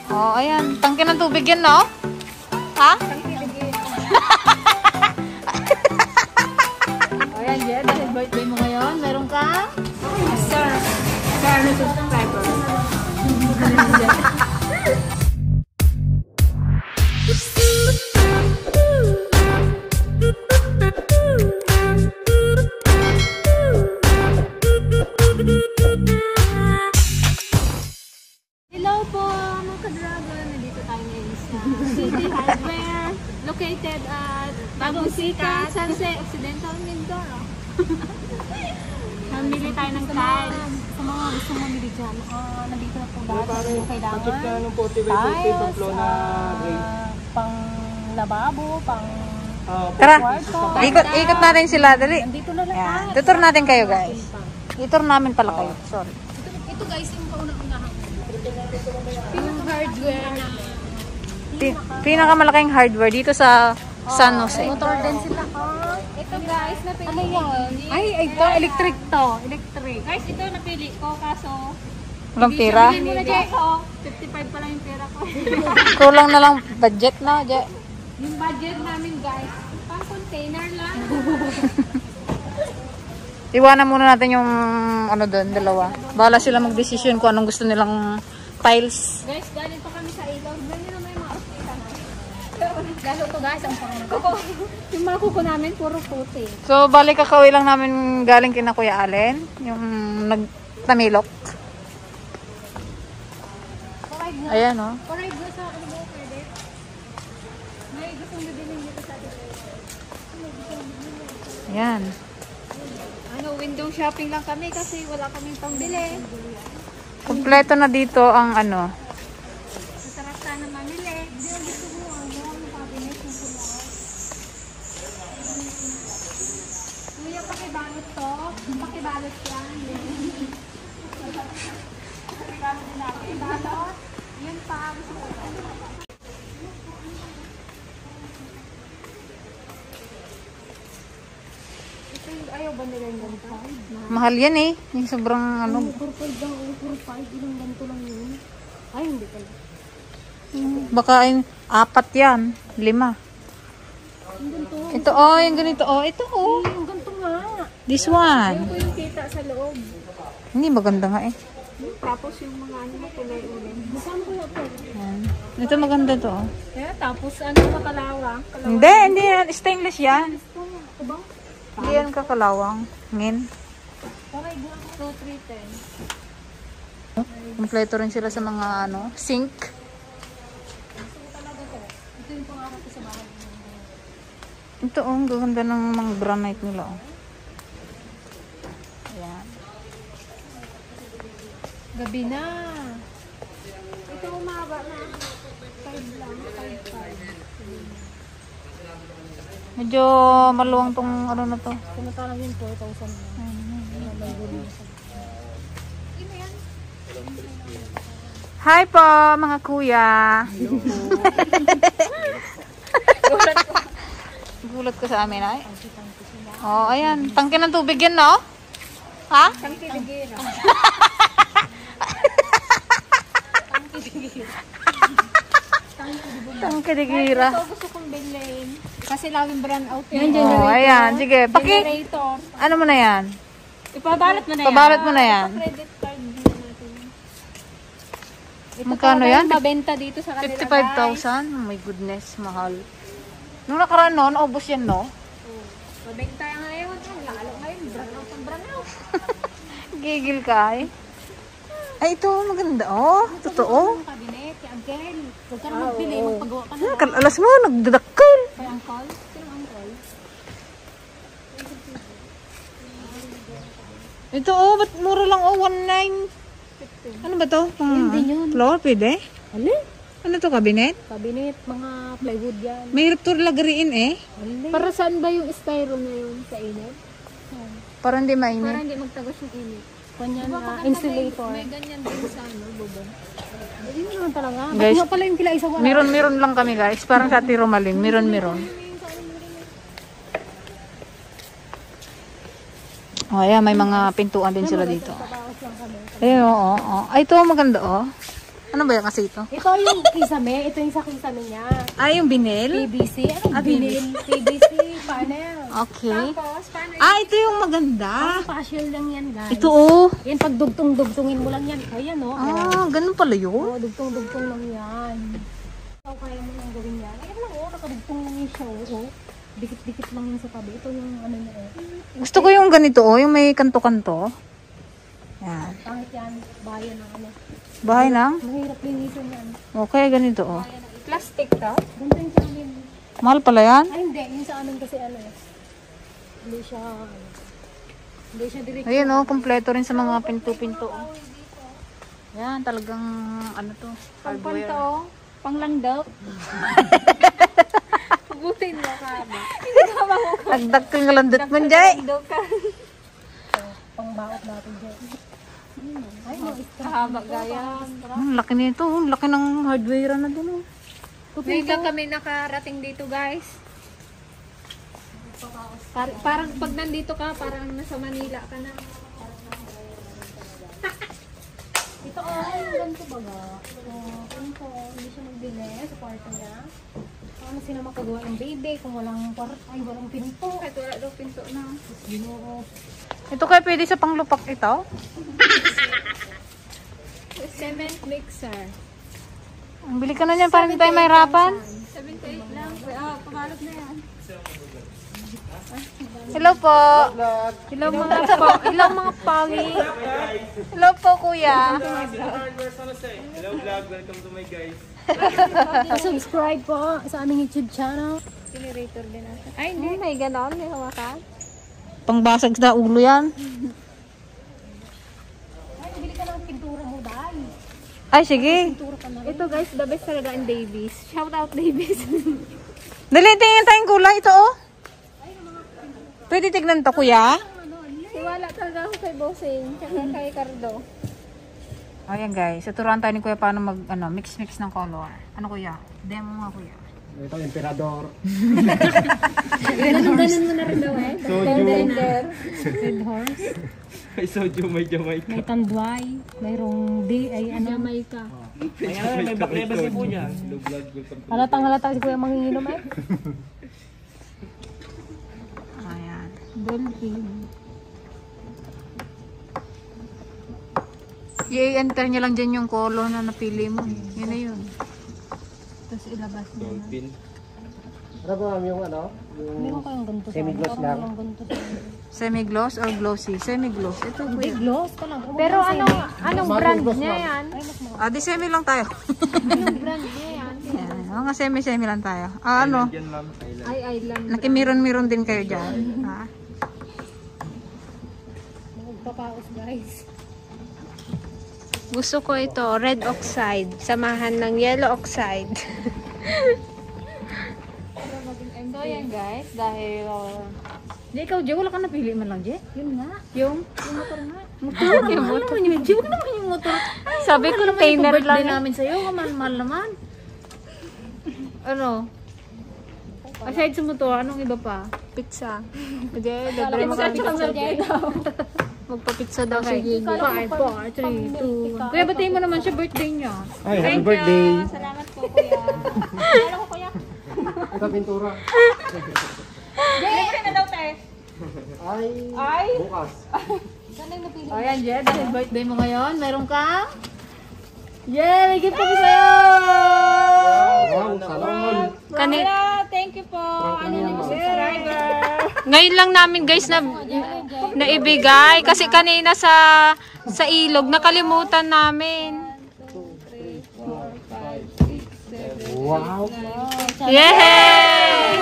Oh, ayan. Tangke ng tubig yan, no? Ha? Oh, ayan, Jen. Dahil birthday mo ngayon, meron ka? Sir, ano subscriber? Hello po, mga ka-dragon. Nandito tayo ngayon sa City Hardware, located at Bagong Sikat, Sunset, Occidental Mindoro. Namili tayo ng tiles. Sa mga gusto mamili dyan, nandito na po lahat yung kailangan. Tiles, pang lababo, pang Tara, kwarto. ikot natin sila. Dali. Nandito na lahat. Ayan. Tutur natin kayo, guys. Itur namin pala kayo. Sorry. Ito guys, yung kaunang-unahan. Yung hardware na Pinakamalaking hardware dito sa San Jose. motor din sila. Ito guys, napili ano yan? Ay, ito, electric to. Electric. Guys, ito napili ko, kaso Walang pera. hindi mo na dyan ko. 55 pa lang yung pera ko. Kulang na lang budget na, Je. Yung budget namin guys, pang container lang. Iwanan muna natin yung ano doon, dalawa. Bahala sila mag-decision kung anong gusto nilang tiles. Guys, galing pa kami sa ilaw. Ganyan naman yung mga hospital. Lalo to guys, ang kuko. Yung mga kuko namin, puro puti. So, balik kakawin lang namin galing kina Kuya Allen. Yung nagtamilok. Ayan, oh. Alright, go sa ano ba pwede? May gustong bibilin dito sa atin. Ayan. Ano, window shopping lang kami kasi wala kaming pambili. Kompleto na dito ang ano. Masarap sana mamili. Hindi ang gusto mo, ang cabinet ng kulay. Kuya, pakibalot to. Pakibalot yan. Pakibalot din natin. Balot. Yun pa. Gusto ko. Ito yung ayaw ba nila yung ganito? Mahal yan eh. Yung sobrang ano. 4-5 lang. 4-5. Ilang ganito lang yun. Ay, hindi pala. Baka ay 4 yan. 5. Yung ganito. Ito oh, yung ganito oh. Ito oh. Yung ganito nga. This one. Ayun ko yung kita sa loob. Hindi maganda nga eh. Tapos yung mga ano na kulay ulit. Saan ko na po? Ayan. Ito maganda to oh. Kaya tapos ano makalawang? Hindi yan. Stainless yan. Ito bang? Hindi yan kakalawang. Ngin. Okay, buwan ko 2-3-10. Kompleto rin sila sa mga ano, sink. Ito yung pangarap ko sa bahay. Ito oh, ang gaganda ng mga granite nila oh. Ayan. Gabi na. Ito umaba na. 5 lang. 5-5. Medyo maluwang tong ano na to. Kumata lang yung 4,000 na. Hi po mga kuya. Gulat ko sa amin ay. Oh, ayan. Tangke ng tubig yan, no? Ha? Tangki digira. Tangke de gira. Ito gusto kong bilhin. Kasi laging brand out Oh, ayan. Sige. Generator. Ano mo na yan? Ipabalot mo na yan. Pabalot mo na yan. Credit card dito natin. Ito Magkano talaga yan? yung mabenta dito sa kanila. 55,000? Oh my goodness, mahal. Nung nakaraan noon, naubos yan, no? Mabenta nga ngayon. Lalo ngayon. Brand out ang brand out. Gigil ka eh. Ay, ito maganda. Oh, totoo. Yung cabinet, yung again. Huwag ka na magbili. Magpagawa ka na. Alas mo, nagdadakkel. Kay uncle? Sinong uncle? Ito, oh, ba't mura lang, oh, 19. Ano ba to? Hindi yun. Floor, pwede? Ano? Ano to, cabinet? Cabinet, mga plywood yan. Mahirap to lagariin eh. Para saan ba yung styro na yun sa init? Para hindi Para mainit. hindi magtagos yung init. Ganyan, insulator. May ganyan din sa ano, bubong. Yun naman talaga. Guys, Ba't pala yung kila isa wala? Meron lang kami guys. Parang sa Tiro Maling. Meron. Oh, ayan, may mga pintuan din sila dito. Ayun, oo. Ay, ito maganda, oh. Ano ba yung kasi ito? Ito yung kisame. Ito yung sa kisame niya. Ay, yung binil? PVC. Anong binil? PVC. Panel. Okay. Tapos, paano Ito yung maganda. Partial lang yan, guys. Ito oh. Yan, pag dugtong-dugtungin mo lang yan. Ayan, no? Ganun pala yun. Oo, dugtong-dugtong lang yan. So, kaya mo lang gawin yan. Ayan lang, nakadugtong lang yung show. Oh. Dikit-dikit lang yun sa tabi. Ito yung ano niya, Gusto ko yung ganito oh, yung may kanto-kanto. Yan. Pangit yan. Bayan ng ano. Bahay lang? Mahirap linisin yan. Okay, ganito oh. plastic to? Ganito yung sa amin. Mahal pala yan? Ay, hindi. Yung sa amin kasi ano hindi siya direct. Ayan oh, kompleto rin sa mga pinto-pinto oh. Yan, talagang ano to. Pangpanto, oh. Panglandaw. Hugutin mo ka ba? Hindi ka mahuhuli. Nagdag ko yung landot mo, Jay. Pangbaot natin dyan. Ay, no, Kahaba gaya. Ang laki nito, ang laki ng hardware na dun oh. Ngayon lang kami nakarating dito, guys. Parang pag nandito ka, parang nasa Manila ka na. ito yung ganito baga. Pinto, hindi siya magbili sa kwarto niya. Ano sila makagawa ng baby kung walang walang pinto. Kahit wala daw pinto na. Ginoo. Ito kaya pwede sa panglupak ito? Cement mixer. Ang bili ka na niyan, parang hindi tayo mahirapan. 78 lang. Pamalog na yan. Hello po. Hello mga pagi. Hello po, kuya. Hello vlog, welcome to my guys. Subscribe po sa aming YouTube channel. Generator din natin. Ay, hindi. May ganon. May hawakan. Pangbasag sa ulo yan. Ay, bili ka ng pintura mo, dahil. Ay, sige. Pintura ka na. Ito guys, the best talaga in Davies. Shout out Davies. Dali, tingin tayong kulay. Ito, oh. Pwede tignan to, kuya? Siwala talaga ako kay Bossing. Tsaka kay Cardo. Ayan, guys. Tuturuan tayo ni kuya paano mag, mix-mix ng color. Ano, kuya? Demo nga, kuya. Ito, emperador. Ganun mo na rin daw eh. Red horse. May soju, may Jamaica. May tanduay. Mayroong Jamaica. Ayan, may bakleba si po niya. Hello vlog, welcome to halata si kuya manginginom eh. Ayan. Dolphin. I-enter nyo lang dyan yung color na napili mo. Yun na yun. Tapos ilabas mo na. Dolphin. Ano ba yung ano? Meron kayong ganito sa Semi-gloss lang. ganito sa Semi-gloss or glossy? Semi-gloss. Ito, Hindi, kuya. gloss pa lang. Pero anong brand niya yan? Di semi lang tayo. Anong brand niya yan? Ayan. Mga semi-semi lang tayo. Ano? Yan ma'am, Thailand. Ay, Island. Nakimiron-miron din kayo dyan. Ha? Magpapaos guys. Gusto ko ito, red oxide. Samahan ng yellow oxide. So, yan guys. Dahil... Di, ikaw, Jay, wala ka napili man lang, Jay. yun nga. Yung motor nga. Motor? Yung motor? Jay, wala naman yung motor. Sabi ko, container lang. Birthday namin sa'yo, mahal naman. Ano? Aside sa motor, anong iba pa? Pizza. Jay, Pizza tsaka magpa-pizza daw si Gigi. 5, 4, 3, 2, 1. Kuya, batiin mo naman siya birthday niya. Ay, happy birthday. Salamat po, kuya. Ano ko, kuya? Ito pintura. Libre na daw, te. Ay, bukas. O yan, Jay, dahil birthday mo ngayon, meron kang... Yay! May gift kami sa'yo! Wow, salamat. Thank you po. Ano yung subscriber? Ngayon lang namin guys naibigay kasi kanina sa ilog nakalimutan namin. Wow. Yay!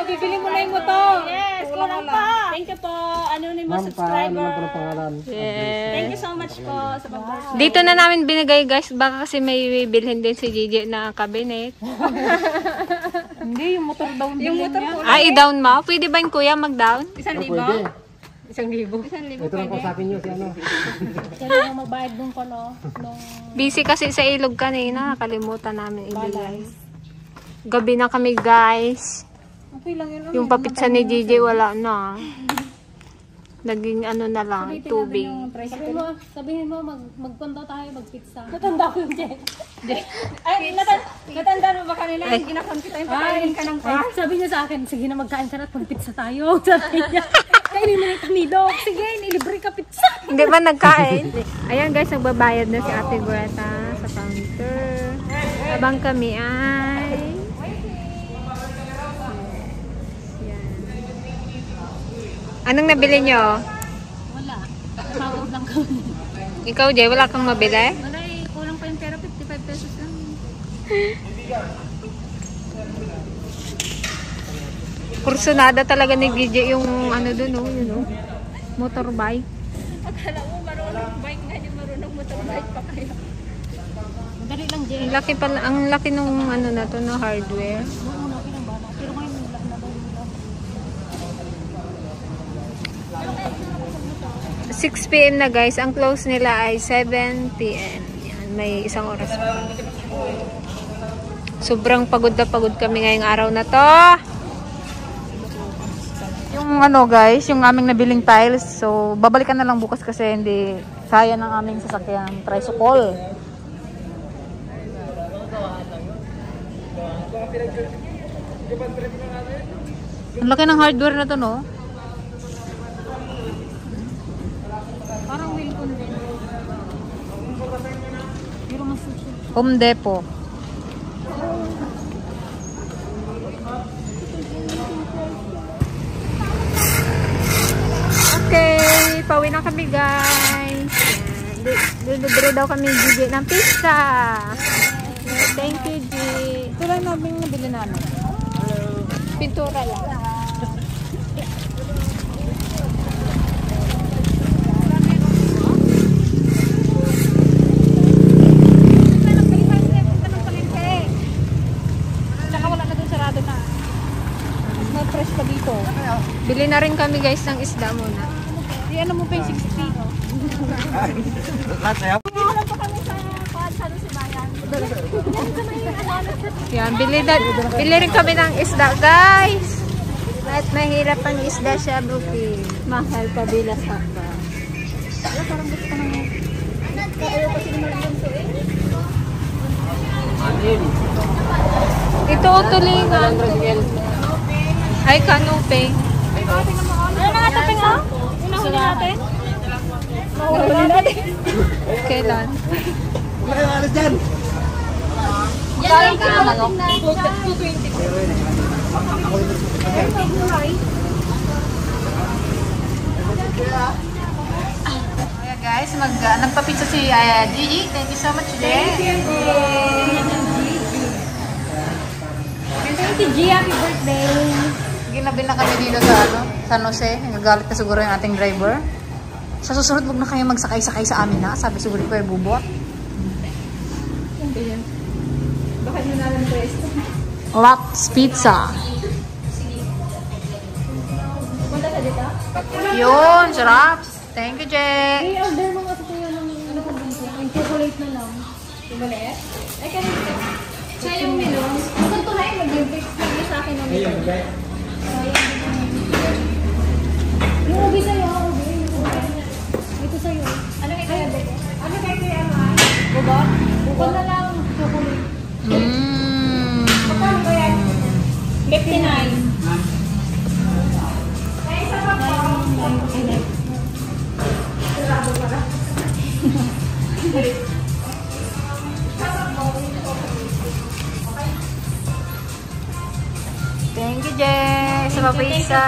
Bibili mo na yung motor. Yes, kulang pa. Thank you po. Ano ni mo Ma'am, paano na po ng pangalan? Thank you so much po sa pag-birthday. Dito na namin binigay guys, baka kasi may bilhin din si Gigi na cabinet. Hindi, yung motor daw Yung motor po. I-down mo? Pwede ba yung kuya mag-down? 1,000. Pwede. 1,000. 1,000 Ito lang kausapin nyo si ano. Siya lang ang magbayad dun ko, no? Nung Busy kasi sa ilog kanina, nakalimutan namin ibigay. Gabi na kami guys. okay lang yun. Yung papitsa ni Gigi wala na. Naging ano na lang, tubig. Sabihin mo, magpunta tayo, magpizza. Natanda ko yung Jen. Ay, natanda mo ba kanila yung ginakon kita yung pakainin ka ng pa? Sabi niya sa akin, sige na magkain ka na at magpizza tayo. Sabi niya, kainin mo na yung tamidok. Sige, nilibre ka pizza. Hindi ba nagkain? Ayan guys, nagbabayad na si Ate Greta sa counter. Habang kami ay... Anong nabili nyo? Wala. Tawag lang kami. Ikaw, Jay, wala kang mabili? Wala eh, kulang pa yung pera, 55 pesos lang. Kursunada talaga ni Gigi yung ano dun, oh, yun, oh. Motorbike. Akala mo marunong bike nga, yung marunong motorbike pa kayo. Madali lang, Jay. Ang laki nung ano na to, no, hardware. Oo, laki ng bala. Pero ngayon, wala na daw yung lang. 6 PM na guys, ang close nila ay 7 PM. Yan, may isang oras pa. Sobrang pagod na pagod kami ngayong araw na to. Yung ano guys, yung aming nabiling tiles, so babalikan na lang bukas kasi hindi kaya ng aming sasakyan tricycle. Ang laki ng hardware na to, no? Parang Wilcon din. Pero mas sushi. Home Depot. Okay, pauwi na kami guys. Libre daw kami Gigi ng pizza. Thank you, G. Ito lang namin nabili namin. Pintura lang. Bili na rin kami guys ng isda muna. Di ano mo pa yung 60. Yan, bili rin kami ng isda guys. At mahirap ang isda siya, Buki. Mahal pa bila sa pa. Parang gusto ko naman. Ayaw kasi naman to eh. Ito tulingan. Ay, kanuping. Ano na nga taping mo? Unahuli natin? Mahuli natin. Kailan? Ano dyan? Yan ka lang ako. 220. Kaya guys, nagpa-pizza si Gigi. Thank you so much, Gigi. Thank you, G. Happy birthday. Ginabi na kami dito sa San Jose. Nagagalit na siguro yung ating driver. Sa susunod, huwag na kayo magsakay-sakay sa amin na. Sabi siguro ko yung bubot. Baka nyo na lang pwesto. Lots Pizza. Punta sa dito? Yun, sarap. Thank you, Jay. I-order mo kasi tayo ng ano kung bunso. Ang chocolate na lang. Yung maliit? Ay, kanina. Siya yung melon. Kung ito na eh, mag-break sa akin ng melon. Yung ubi sa'yo, ubi. Ito sa'yo. Ano kay Kuya Bebe? Ano kay Kuya Aman? Bubot? Bubot na lang chocolate. Magkano ba yan? 59. Ay, isa pa po. Sarado para. Thank you, Jay. Sa papisa.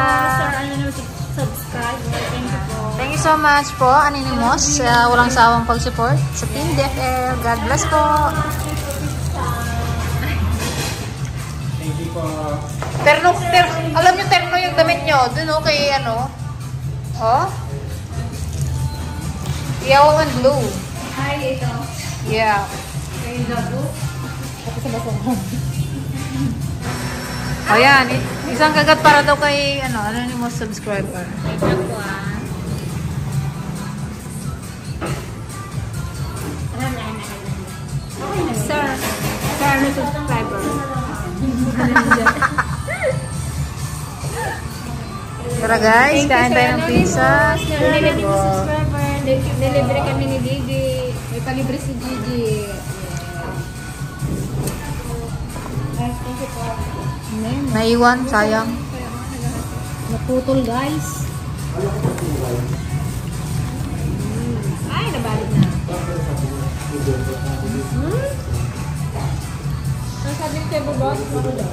Subscribe. Thank you po. Thank you so much po, Anonymous, sa walang sawang pag-support sa Team DFL. God bless po. Thank you po. Terno, alam nyo, terno yung damit nyo. Dun, okay, ano? Oh? Yellow and blue. Hi, ito. Yeah. Kayo na po. Ako sa basong. O yan, isang kagat para daw kay, Anonymous subscriber. Ito po ah. Sir, na subscriber. Tara guys, kain tayo ng pizza. Delivery kami ni Gigi. May palibre si Gigi. Naiwan, sayang. Naputol guys. Ay, nabalik na. Ang sabi ni Tebo Boss, ano daw?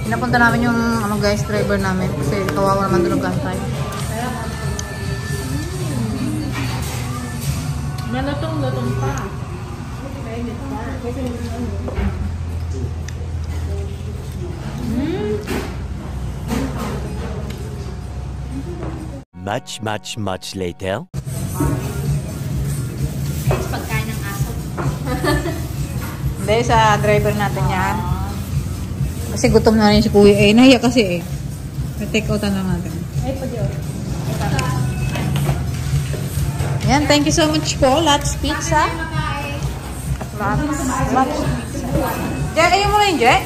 Pinapunta namin yung guys, driver namin kasi kawawa naman doon gantay. Malutong-lutong pa. Much later. Pagkain ng aso. Hindi, sa driver natin yan. Kasi gutom na rin si Kuya. Nahiya kasi Take out na natin. Ay, pwede o. Yan, thank you so much po. Lots pizza. Lots pizza. Jay, ayun mo na yun, Jay?